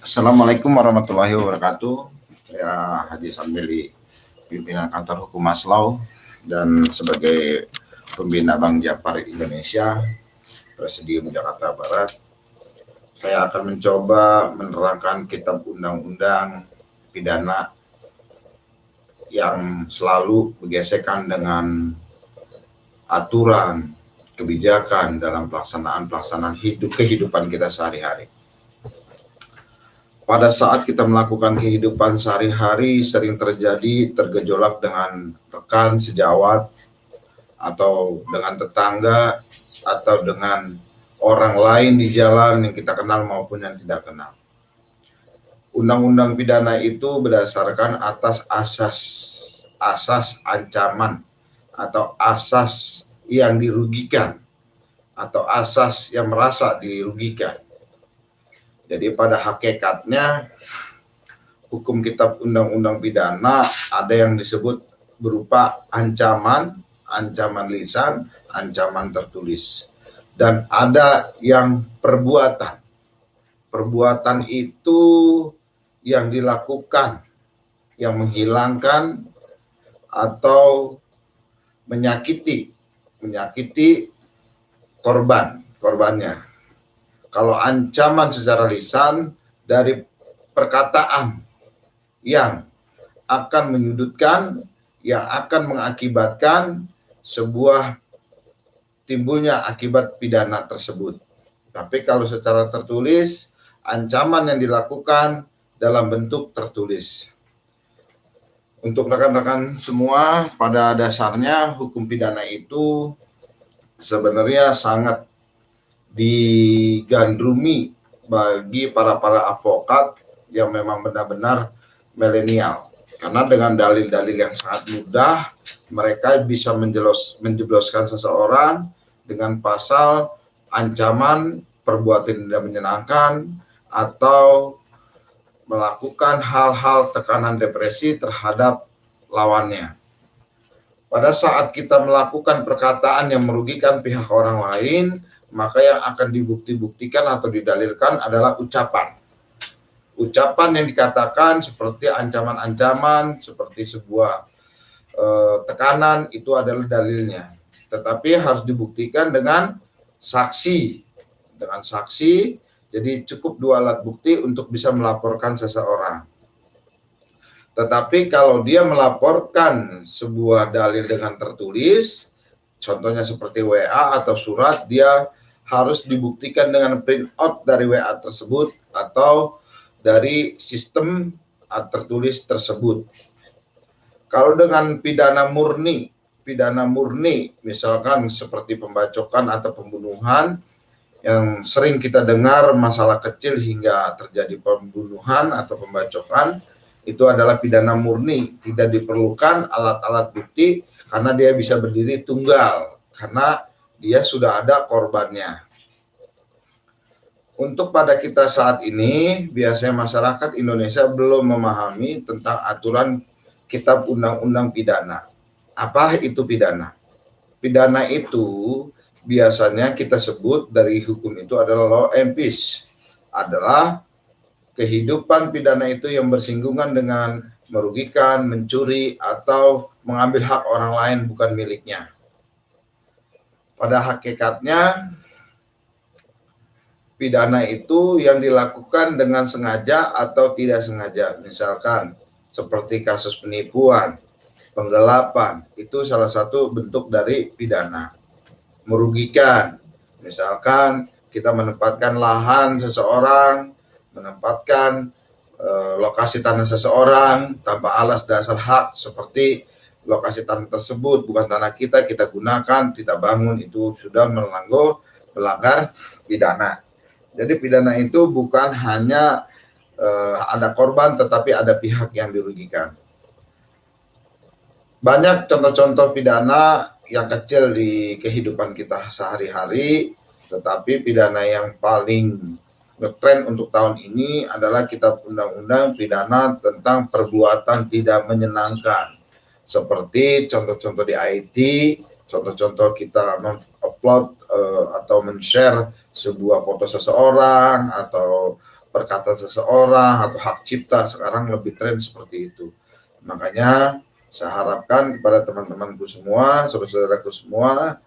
Assalamualaikum warahmatullahi wabarakatuh. Saya Haji Sambeli, pimpinan kantor hukum Maslau dan sebagai pembina Bank Japar Indonesia, Presidium Jakarta Barat. Saya akan mencoba menerangkan kitab undang-undang pidana yang selalu bergesekan dengan aturan, kebijakan dalam pelaksanaan kehidupan kita sehari-hari. Pada saat kita melakukan kehidupan sehari-hari sering terjadi tergejolak dengan rekan sejawat atau dengan tetangga atau dengan orang lain di jalan yang kita kenal maupun yang tidak kenal. Undang-undang pidana itu berdasarkan atas asas ancaman atau asas yang dirugikan atau asas yang merasa dirugikan. Jadi pada hakikatnya hukum kitab undang-undang pidana ada yang disebut berupa ancaman, ancaman lisan, ancaman tertulis. Dan ada yang perbuatan. Perbuatan itu yang dilakukan, yang menghilangkan atau menyakiti korbannya. Kalau ancaman secara lisan dari perkataan yang akan menyudutkan, yang akan mengakibatkan sebuah timbulnya akibat pidana tersebut. Tapi kalau secara tertulis, ancaman yang dilakukan dalam bentuk tertulis. Untuk rekan-rekan semua, pada dasarnya hukum pidana itu sebenarnya sangat digandrungi bagi para advokat yang memang benar-benar milenial, karena dengan dalil-dalil yang sangat mudah mereka bisa menjebloskan seseorang dengan pasal ancaman perbuatan tidak menyenangkan atau melakukan hal-hal tekanan depresi terhadap lawannya. Pada saat kita melakukan perkataan yang merugikan pihak orang lain, maka yang akan dibuktikan atau didalilkan adalah ucapan. Ucapan yang dikatakan seperti ancaman-ancaman, seperti sebuah tekanan, itu adalah dalilnya. Tetapi harus dibuktikan dengan saksi. Dengan saksi, jadi cukup 2 alat bukti untuk bisa melaporkan seseorang. Tetapi kalau dia melaporkan sebuah dalil dengan tertulis, contohnya seperti WA atau surat, dia harus dibuktikan dengan print out dari WA tersebut atau dari sistem tertulis tersebut. Kalau dengan pidana murni misalkan seperti pembacokan atau pembunuhan, yang sering kita dengar masalah kecil hingga terjadi pembunuhan atau pembacokan, itu adalah pidana murni, tidak diperlukan alat-alat bukti karena dia bisa berdiri tunggal, karena dia sudah ada korbannya. Untuk pada kita saat ini, biasanya masyarakat Indonesia belum memahami tentang aturan kitab undang-undang pidana. Apa itu pidana? Pidana itu biasanya kita sebut dari hukum itu adalah law and peace. Adalah kehidupan pidana itu yang bersinggungan dengan merugikan, mencuri, atau mengambil hak orang lain bukan miliknya. Pada hakikatnya, pidana itu yang dilakukan dengan sengaja atau tidak sengaja. Misalkan seperti kasus penipuan, penggelapan, itu salah satu bentuk dari pidana. Merugikan, misalkan kita menempatkan lahan seseorang, menempatkan lokasi tanah seseorang tanpa alas dasar hak, seperti lokasi tanah tersebut bukan tanah kita gunakan, kita bangun, itu sudah melanggar pidana. Jadi pidana itu bukan hanya ada korban, tetapi ada pihak yang dirugikan. Banyak contoh-contoh pidana yang kecil di kehidupan kita sehari-hari, tetapi pidana yang paling ngetren untuk tahun ini adalah kitab undang-undang pidana tentang perbuatan tidak menyenangkan. Seperti contoh-contoh di IT, contoh-contoh kita mengupload atau men-share sebuah foto seseorang, atau perkataan seseorang atau hak cipta, sekarang lebih tren seperti itu. Makanya saya harapkan kepada teman-temanku semua, saudara-saudaraku semua,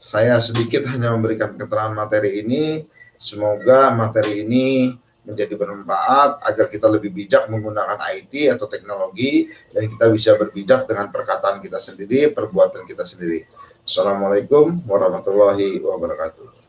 saya sedikit hanya memberikan keterangan materi ini. Semoga materi ini menjadi bermanfaat agar kita lebih bijak menggunakan IT atau teknologi, dan kita bisa berbijak dengan perkataan kita sendiri, perbuatan kita sendiri. Assalamualaikum warahmatullahi wabarakatuh.